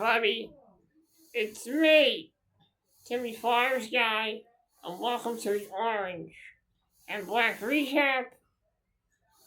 everybody. It's me, Timmy Flyers Guy, and welcome to the Orange and Black Recap.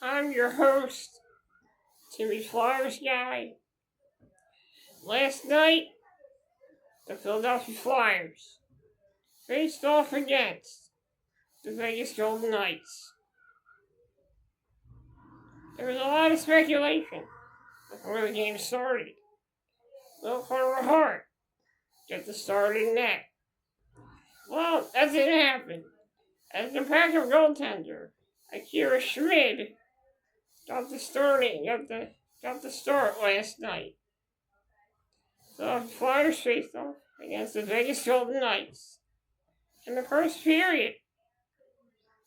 I'm your host, Timmy Flyers Guy. Last night, the Philadelphia Flyers faced off against the Vegas Golden Knights. There was a lot of speculation before the game started. Will Carter Hart get the starting net? Well, that didn't happen. As the Packer goaltender, Akira Schmid got the start last night. So the Flyers faced off against the Vegas Golden Knights. In the first period,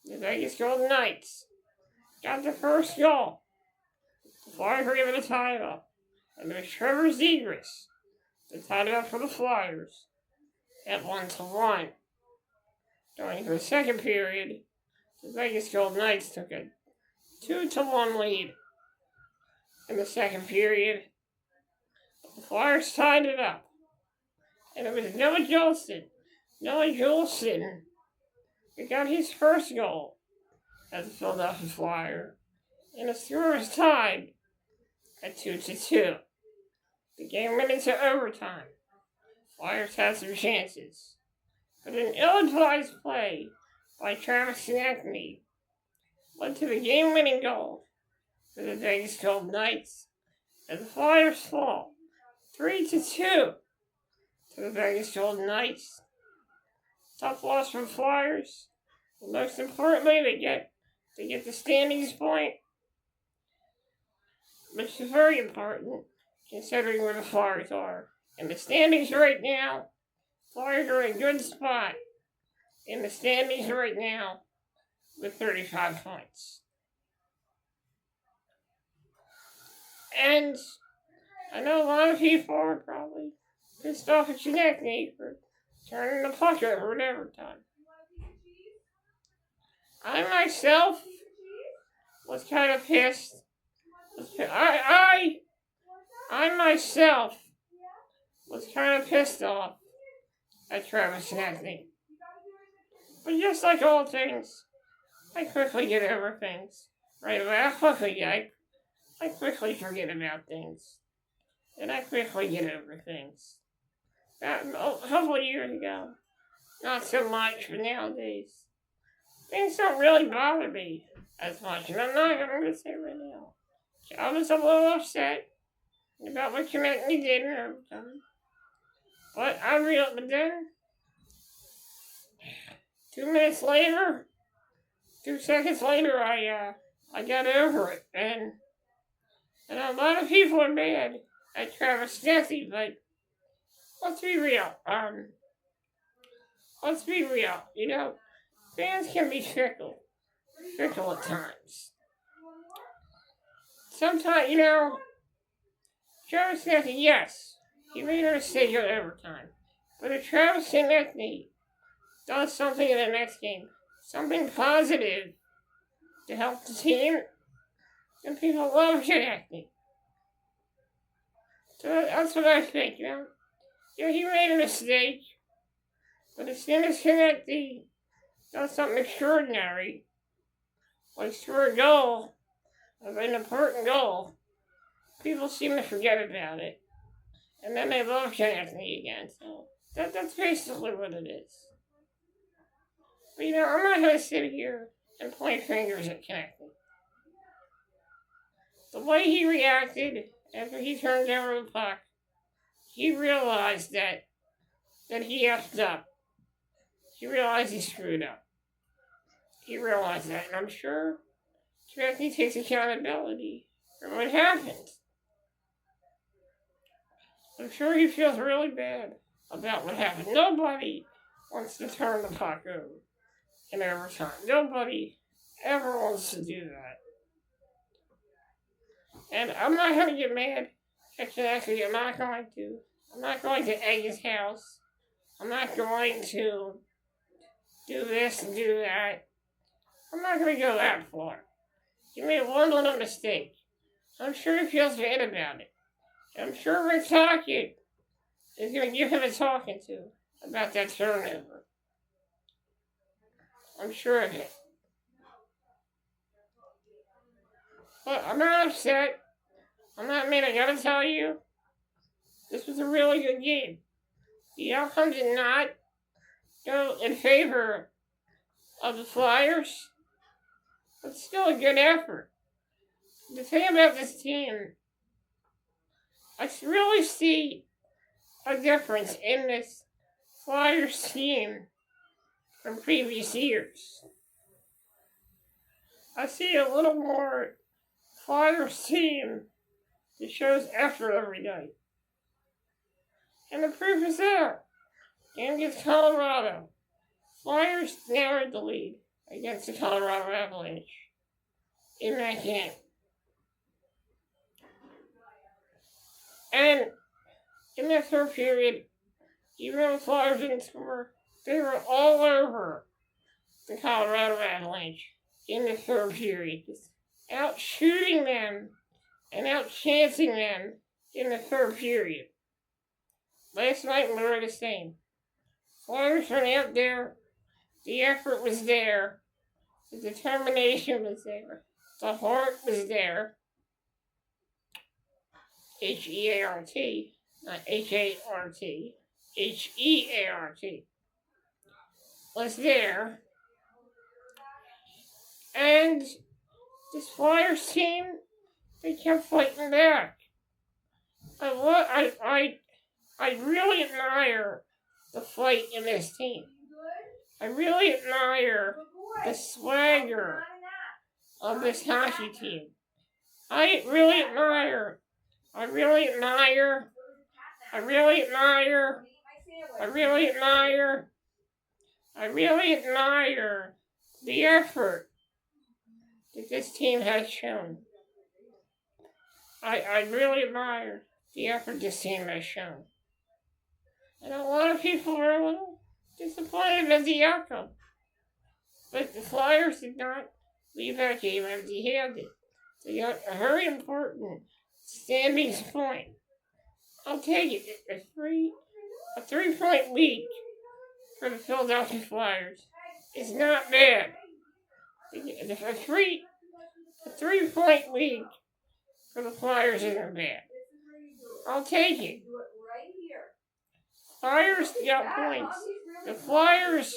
the Vegas Golden Knights got the first goal. The Flyers were able to tie it up. And it was Trevor Zegras that tied it up for the Flyers at 1-1. During the second period, the Vegas Golden Knights took a 2-1 lead. In the second period, the Flyers tied it up. And it was Noah Juulsen, who got his first goal as a Philadelphia Flyer. And the score was tied at 2-2. The game went into overtime. Flyers had some chances, but an ill-advised play by Travis Konecny led to the game-winning goal for the Vegas Golden Knights, as the Flyers fall 3-2 to the Vegas Golden Knights. Tough loss for the Flyers, but most importantly, they get the standings point, which is very important considering where the Flyers are. In the standings right now, Flyers are in a good spot in the standings right now with 35 points. And I know a lot of people are probably pissed off at Konecny for turning the puck over at overtime. I myself was kind of pissed. I myself was kind of pissed off at Travis Konecny. But just like all things, I quickly get over things. Right away, I quickly forget about things. And I quickly get over things. A couple of years ago, not so much, but nowadays, things don't really bother me as much. And I'm going to say right now, I was a little upset about what Konecny did in overtime. But then, 2 minutes later, 2 seconds later, I got over it. And a lot of people are mad at Travis Konecny, but let's be real. You know, fans can be fickle at times. Sometimes, Travis Konecny, yes, he made a mistake at overtime. But if Travis Konecny does something in the next game, something positive to help the team, then people love Konecny. So that's what I think, he made a mistake, but as soon as Konecny does something extraordinary, like score a goal, an important goal, people seem to forget about it. And then they love Konecny again, so that's basically what it is. But I'm not going to sit here and point fingers at Konecny. The way he reacted after he turned over the puck, he realized that he effed up. He realized he screwed up. He realized that, and I'm sure Konecny takes accountability for what happened. I'm sure he feels really bad about what happened. Nobody wants to turn the puck over in overtime. Nobody ever wants to do that. And I'm not going to get mad at Konecny. I'm not going to egg his house. I'm not going to do this and do that. I'm not going to go that far. He made one little mistake. I'm sure he feels bad about it. I'm sure Rick Tocchet is going to give him a talking to about that turnover. I'm sure of it. But I'm not upset. I'm not mad. I gotta tell you, this was a really good game. The outcome did not go in favor of the Flyers, but still a good effort. The thing about this team, I really see a difference in this Flyers team from previous years. I see a little more Flyers team that shows effort every night. And the proof is there. Game against Colorado. Flyers narrowed the lead against the Colorado Avalanche in that game. And in that third period, even though the Flyers didn't score, they were all over the Colorado Avalanche in the third period, just out shooting them and out chancing them in the third period. Last night we were the same. Flyers went out there, the effort was there, the determination was there, the heart was there. H-E-A-R-T, not H-A-R-T, H-E-A-R-T, was there. And this Flyers team, they kept fighting back. I really admire the fight in this team. I really admire the swagger of this hockey team. I really admire the effort that this team has shown. I really admire the effort this team has shown. And a lot of people were a little disappointed at the outcome. But the Flyers did not leave that game empty-handed. They got a very important standings point. I'll take it. A 3-point lead for the Philadelphia Flyers is not bad. A 3-point lead for the Flyers isn't bad. I'll take it. Flyers got points. The Flyers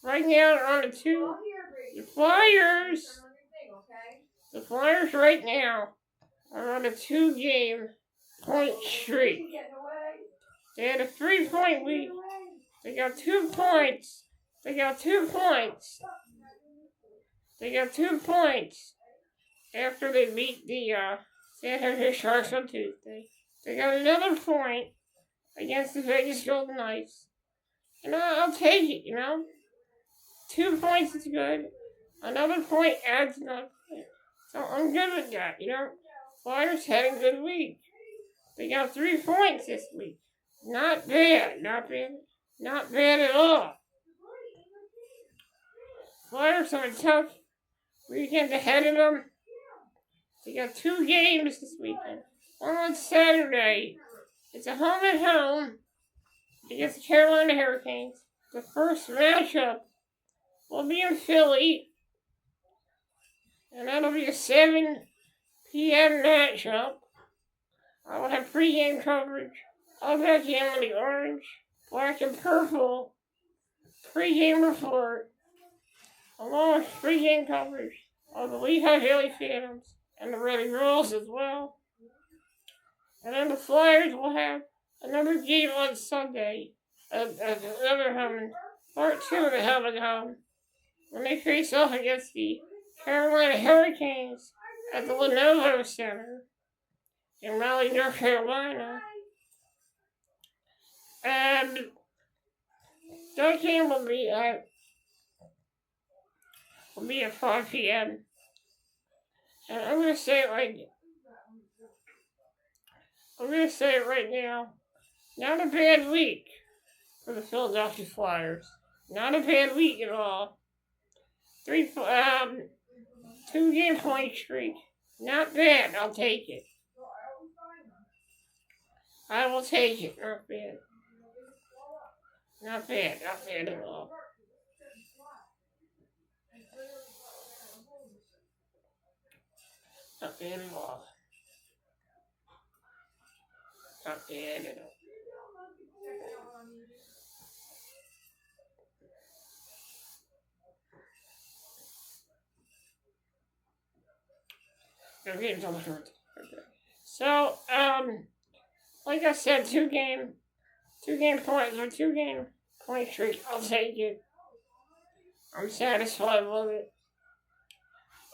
right now are on a 2. The Flyers right now are on a 2-game point streak. They had a 3-point lead. They got 2 points. They got 2 points after they beat the San Jose Sharks on Tuesday. They got another point against the Vegas Golden Knights. And I'll take it, 2 points is good. Another point adds another point. So I'm good with that, Flyers had a good week. They got 3 points this week. Not bad at all. Flyers have a tough weekend ahead of them. They got 2 games this weekend. One on Saturday. It's a home and home against the Carolina Hurricanes. The first matchup will be in Philly. And that'll be a 7 p.m. matchup. I will have pregame coverage of that game on the orange, black, and purple pregame report, along with pregame coverage of the Lehigh Valley Phantoms and the Red Girls as well. And then the Flyers will have another game on Sunday, another home, part 2 of the home and home, when they face off against the Carolina Hurricanes at the Lenovo Center in Raleigh, North Carolina. And that game will be at 5 p.m. And I'm gonna say it right now. Not a bad week for the Philadelphia Flyers. Not a bad week at all. 2-game point streak. Not bad. I'll take it. I will take it. Not bad. Not bad. Not bad at all. Not bad at all. Not bad at all. Okay, it's almost right. Okay. So, like I said, two game points or 2-game point streak. I'll take it. I'm satisfied with it.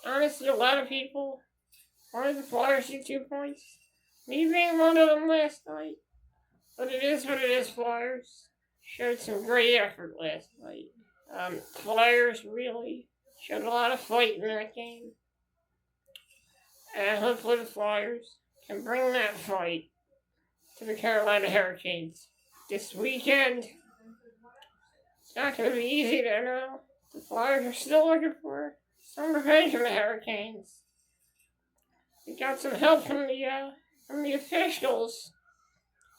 Honestly, a lot of people wanted the Flyers to get 2 points. Me being one of them last night. But it is what it is, Flyers. Showed some great effort last night. Flyers really showed a lot of fight in that game. And hopefully the Flyers can bring that fight to the Carolina Hurricanes this weekend. It's not going to be easy to know. The Flyers are still looking for some revenge from the Hurricanes. We got some help from the officials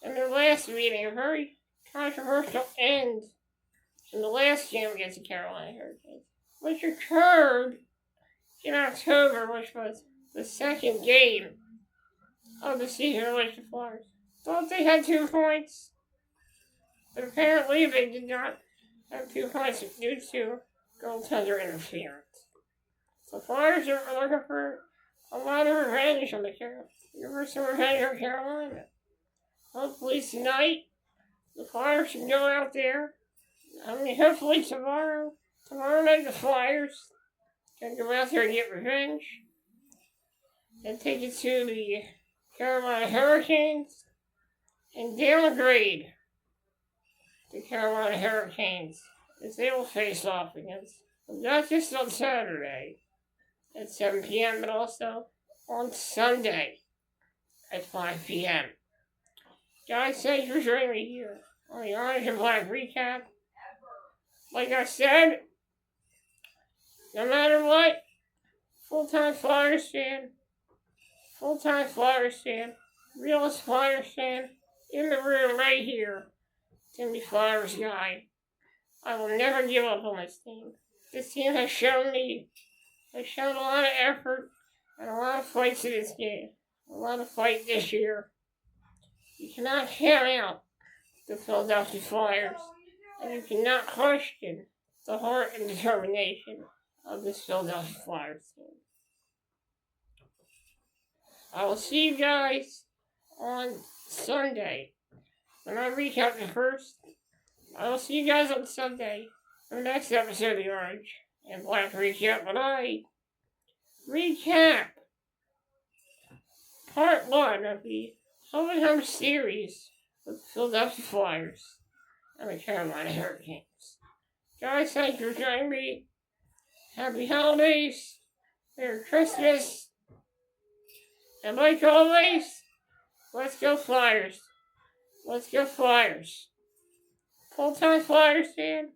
in their last meeting. A very controversial end in the last game against the Carolina Hurricanes, which occurred in October, which was the second game of the season with the Flyers. Thought they had 2 points, but apparently they did not have 2 points due to goaltender interference. The Flyers are looking for a lot of revenge on the revenge on Carolina. Hopefully tonight, the Flyers can go out there. Hopefully tomorrow night the Flyers can go out there and get revenge and take it to the Carolina Hurricanes and downgrade the Carolina Hurricanes as they will face off against them, not just on Saturday at 7 p.m., but also on Sunday at 5 p.m. Guys, thanks for joining me here on the Orange and Black Recap. Like I said, no matter what, full-time Flyers fan, realist Flyers fan, in the room right here, Timmy Flyers guy. I will never give up on this team. This team has shown a lot of effort and a lot of fights in this game. A lot of fight this year. You cannot count out the Philadelphia Flyers, and you cannot question the heart and determination of this Philadelphia Flyers team. I will see you guys on Sunday when I recap the first. I will see you guys on Sunday for the next episode of the Orange and Black Recap, when I recap part 1 of the home and home series with the Philadelphia Flyers and the Carolina Hurricanes. Guys, thank you for joining me. Happy holidays. Merry Christmas. And like always, let's go Flyers. Let's go Flyers. Full-time Flyers fan.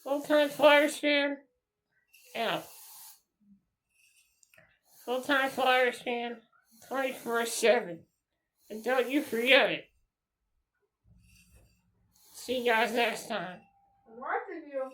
Full-time Flyers fan. Out. Full-time Flyers fan. 24/7. And don't you forget it. See you guys next time. I'm watching you.